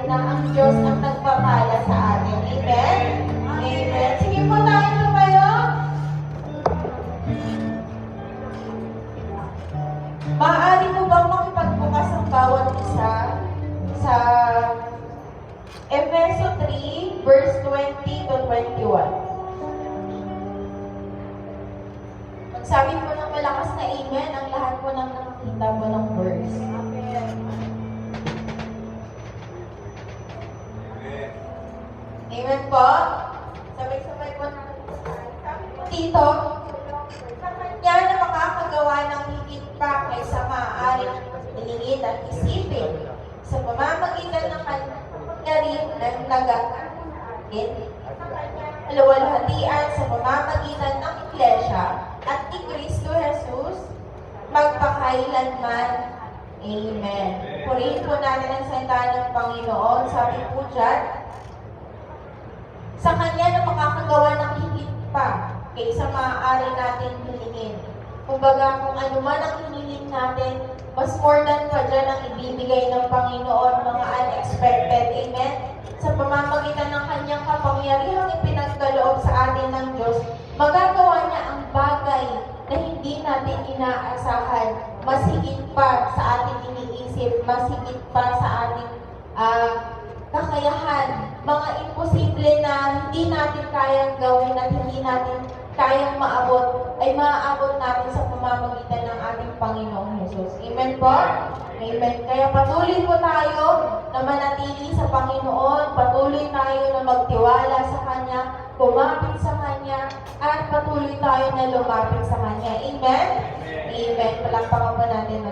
na ang Diyos ang nagpapala sa atin. Amen? Amen. Sige po tayo tumayo. Maaari po bang makipagbukas ang bawat isa sa Efeso 3, verse 20 to 21? Magsabi po ng malakas na amen ang lahat po ng nakakita po ng verse. Amen. Amen po. Sabay-sabay po natin. Sabi po dito, sa kanya na makakagawa ng higit pa kaysa maaaring hilingin at isipin sa pamamagitan ng kanyang ng nag-aatin luwalhatian sa pamamagitan ng Iglesia at ni Kristo Jesus magpakailanman. Amen. Purihin po natin ang salita ng Panginoon. Sabi po dyan, sa Kanya na makakagawa ng higit pa kaysa maaari natin hilingin. Kumbaga, kung ano man ang hiniling natin, mas more than pa dyan ang ibibigay ng Panginoon, mga unexpected. Amen? Sa pamamagitan ng Kanyang kapangyarihang ipinagkaloob sa atin ng Diyos, magagawa niya ang bagay na hindi natin inaasahan, mas higit pa sa ating iniisip, mas higit pa sa ating kakayahan, mga imposible na hindi natin kayang gawin at hindi natin kayang maabot, ay maaabot natin sa pamamagitan ng ating Panginoong Jesus. Amen po? Amen. Kaya patuloy po tayo na manatili sa Panginoon, patuloy tayo na magtiwala sa Kanya, kumapit sa Kanya, at patuloy tayo na lumapit sa Kanya. Amen? Amen. Palakpakan po natin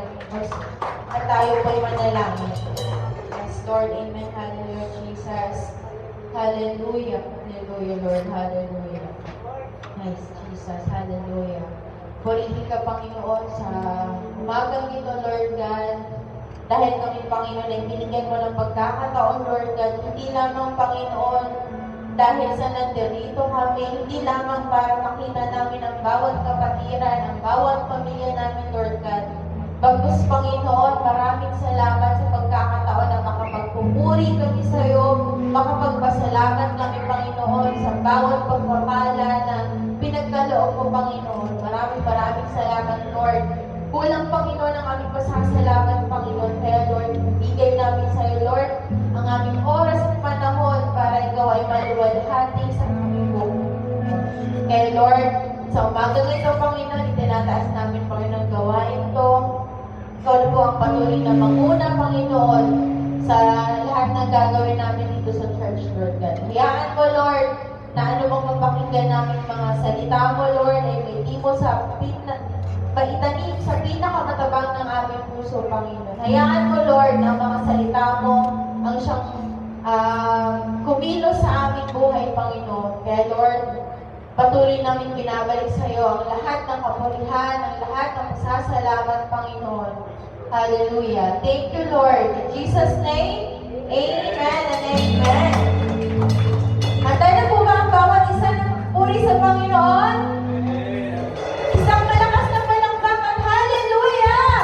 at tayo po'y manalangin. Yes, Lord. Amen. Hallelujah, Jesus. Hallelujah. Hallelujah, Lord. Hallelujah. Nice, Jesus. Hallelujah. Purihin ka, Panginoon, sa umagang ito, Lord God. Dahil kami, Panginoon, ay binigyan mo ng pagkakataon, Lord God. Hindi lamang, Panginoon, dahil sa nandirito kami, hindi lamang para makita namin ang bawat kapatiran, ang bawat pamilya namin, Lord God. Bagkus, Panginoon, maraming salamat sa pagkakataon na makapagpupuri kami sa iyo, makapagpasalamat kami, Panginoon, sa bawat pagpapala na pinagkaloob mo, Panginoon. Maraming salamat, Lord. Kulang, Panginoon, ang aming pasasalamat, Panginoon. Kaya, Lord, bigay namin sa iyo, Lord, ang aming oras at panahon para ikaw ay maluwalhati sa aming buhay. Kaya, Lord, sa umagang ito, Panginoon, itinataas namin, Panginoon, gawain ito. Ikaw na po ang patuloy na manguna, Panginoon, sa lahat ng gagawin namin dito sa church, Lord God. Hayaan mo, Lord, na ano bang mapakinggan namin mga salita mo, Lord, ay may mo sa paitanim sa pinakamatabang ng aming puso, Panginoon. Hayaan mo, Lord, na mga salita mo ang siyang kumilos sa aming buhay, Panginoon. Kaya, Lord, patuloy namin binabalik sa iyo ang lahat ng kapurihan, ang lahat ng pasasalamat, Panginoon. Hallelujah. Thank you, Lord. In Jesus' name, amen and amen. Hantay na po ba ang bawat isa ng puri sa Panginoon? Isang malakas na palakpakan. Hallelujah!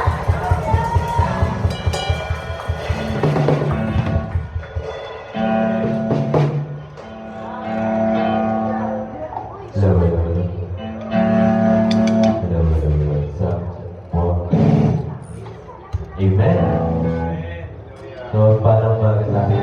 Amen. So, parang bakit natin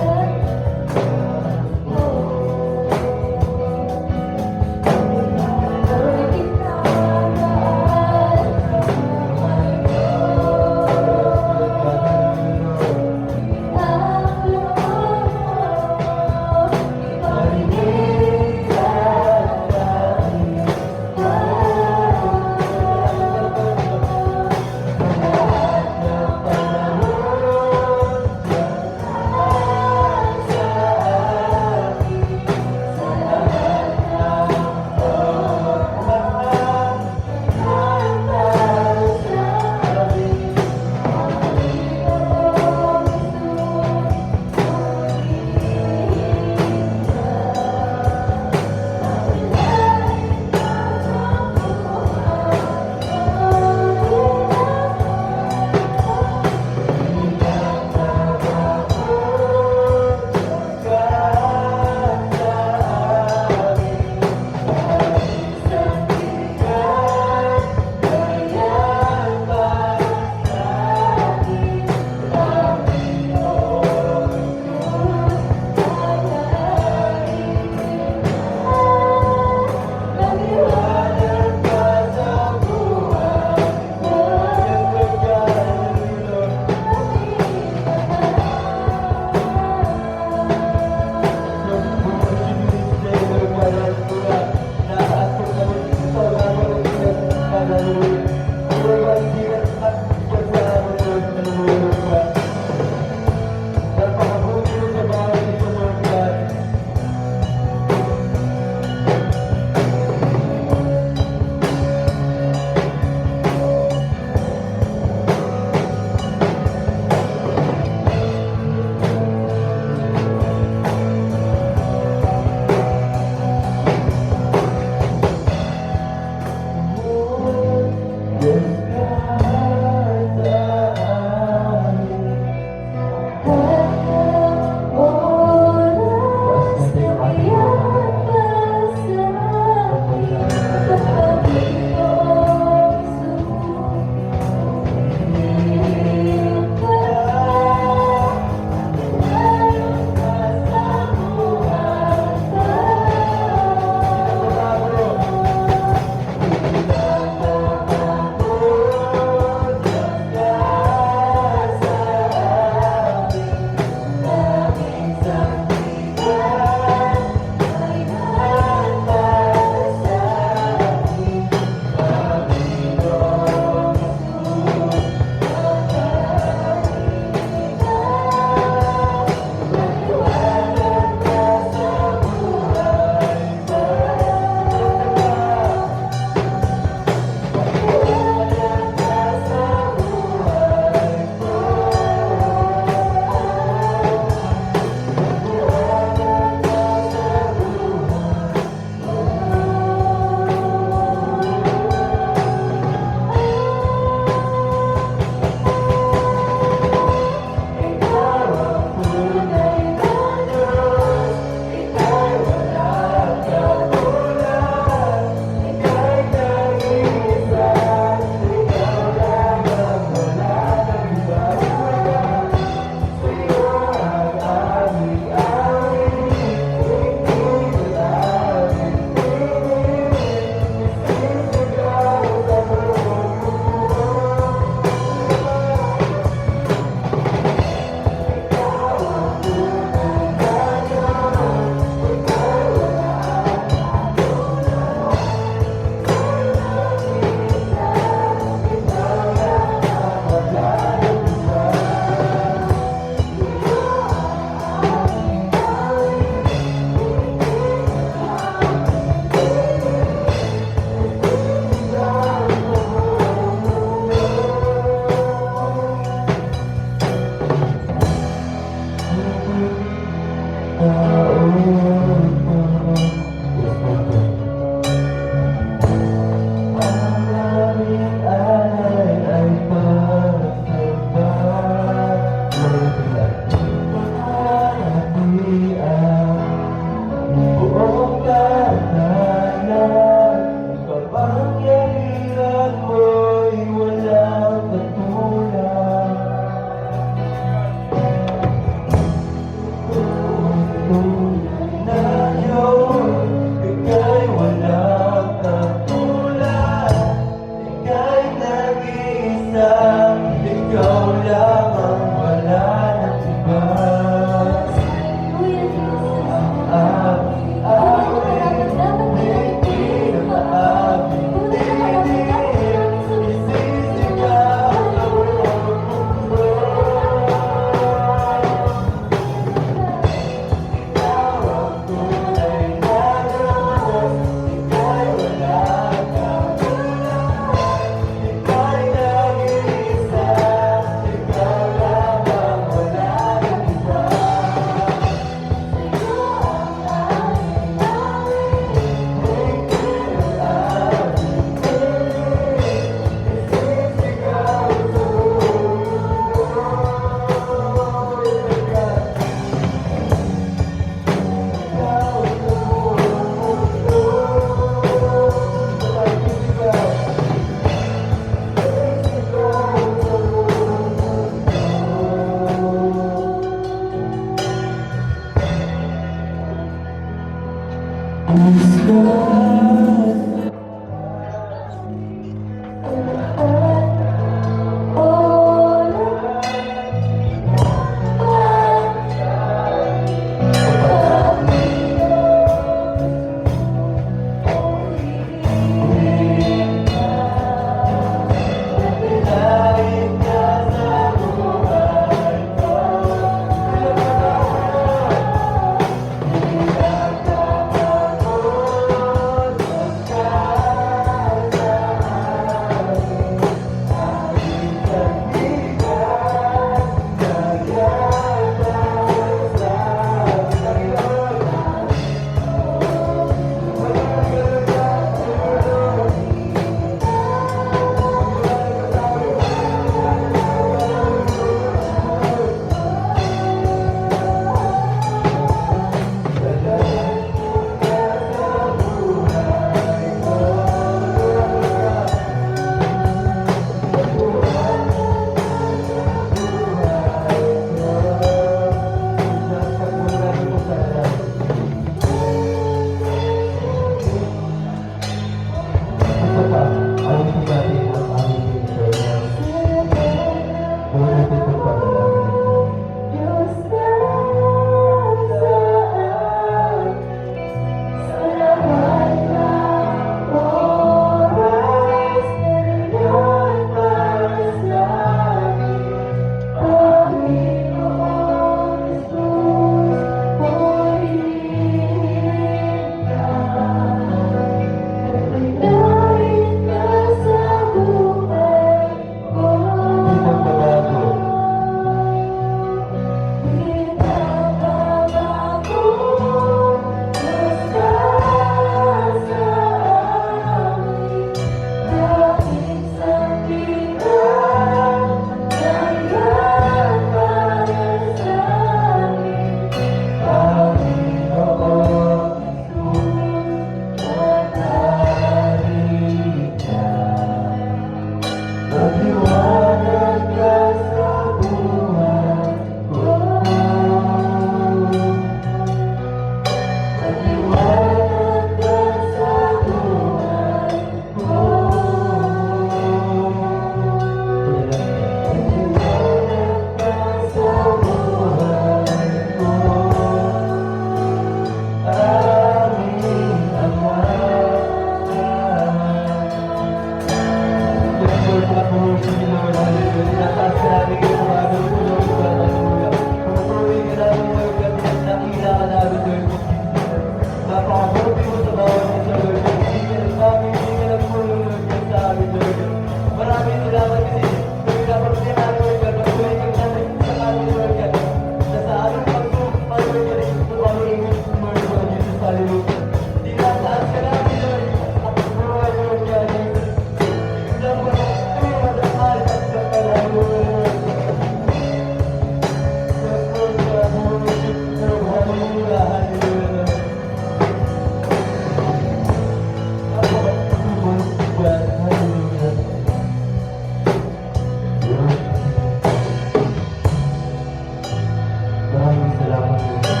Maraming salamat po.